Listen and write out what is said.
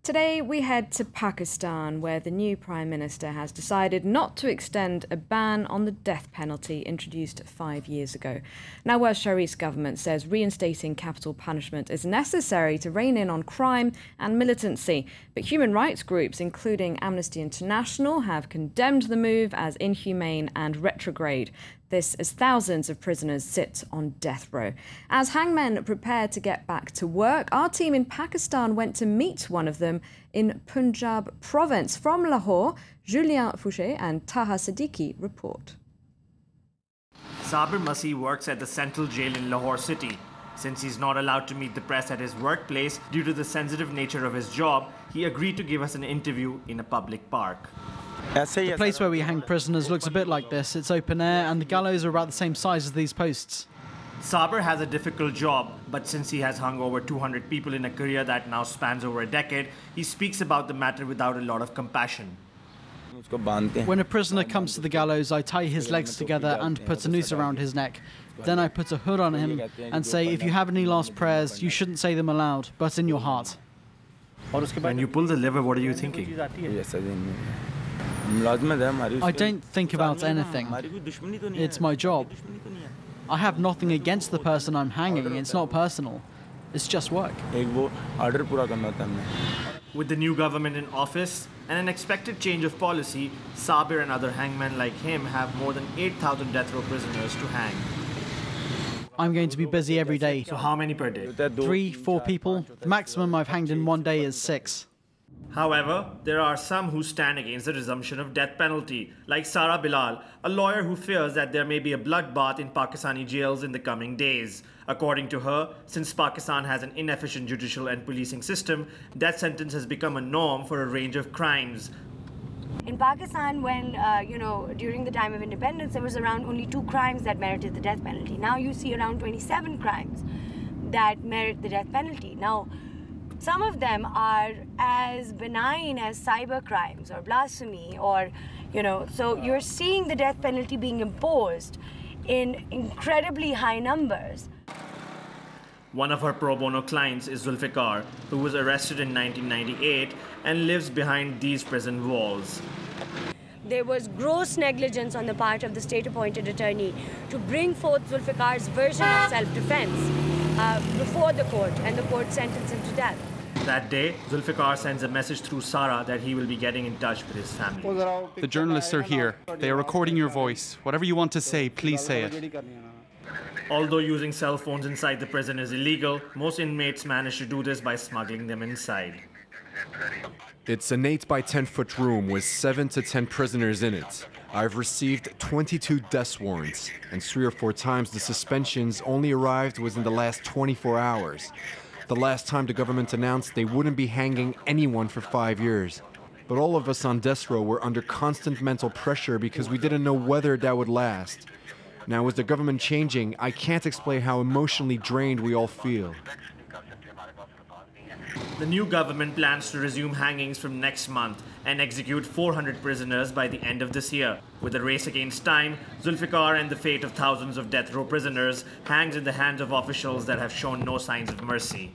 Today we head to Pakistan, where the new Prime Minister has decided not to extend a ban on the death penalty introduced 5 years ago. Nawaz Sharif's government says reinstating capital punishment is necessary to rein in on crime and militancy. But human rights groups, including Amnesty International, have condemned the move as inhumane and retrograde. This as thousands of prisoners sit on death row. As hangmen prepare to get back to work, our team in Pakistan went to meet one of them in Punjab province. From Lahore, Julien Fouché and Taha Siddiqui report. Sabir Masih works at the central jail in Lahore city. Since he's not allowed to meet the press at his workplace due to the sensitive nature of his job, he agreed to give us an interview in a public park. The place where we hang prisoners looks a bit like this. It's open air and the gallows are about the same size as these posts. Sabir has a difficult job, but since he has hung over 200 people in a career that now spans over a decade, he speaks about the matter without a lot of compassion. When a prisoner comes to the gallows, I tie his legs together and put a noose around his neck. Then I put a hood on him and say, if you have any last prayers, you shouldn't say them aloud, but in your heart. When you pull the lever, what are you thinking? I don't think about anything. It's my job. I have nothing against the person I'm hanging. It's not personal. It's just work. With the new government in office and an expected change of policy, Sabir and other hangmen like him have more than 8,000 death row prisoners to hang. I'm going to be busy every day. So how many per day? 3, 4 people. The maximum I've hanged in one day is 6. However, there are some who stand against the resumption of death penalty, like Sara Bilal, a lawyer who fears that there may be a bloodbath in Pakistani jails in the coming days. According to her, since Pakistan has an inefficient judicial and policing system, death sentence has become a norm for a range of crimes. In Pakistan, when, during the time of independence, there was around only 2 crimes that merited the death penalty. Now you see around 27 crimes that merit the death penalty. Now, some of them are as benign as cyber crimes or blasphemy or, so you're seeing the death penalty being imposed in incredibly high numbers. One of her pro bono clients is Zulfikar, who was arrested in 1998 and lives behind these prison walls. There was gross negligence on the part of the state-appointed attorney to bring forth Zulfikar's version of self-defense before the court, and the court sentenced him to death. That day, Zulfikar sends a message through Sara that he will be getting in touch with his family. The journalists are here. They are recording your voice. Whatever you want to say, please say it. Although using cell phones inside the prison is illegal, most inmates manage to do this by smuggling them inside. It's an 8 by 10 foot room with 7 to 10 prisoners in it. I've received 22 death warrants, and 3 or 4 times the suspensions only arrived within the last 24 hours. The last time the government announced they wouldn't be hanging anyone for 5 years. But all of us on death row were under constant mental pressure because we didn't know whether that would last. Now, with the government changing, I can't explain how emotionally drained we all feel. The new government plans to resume hangings from next month and execute 400 prisoners by the end of this year. With a race against time, Zulfikar and the fate of thousands of death row prisoners hangs in the hands of officials that have shown no signs of mercy.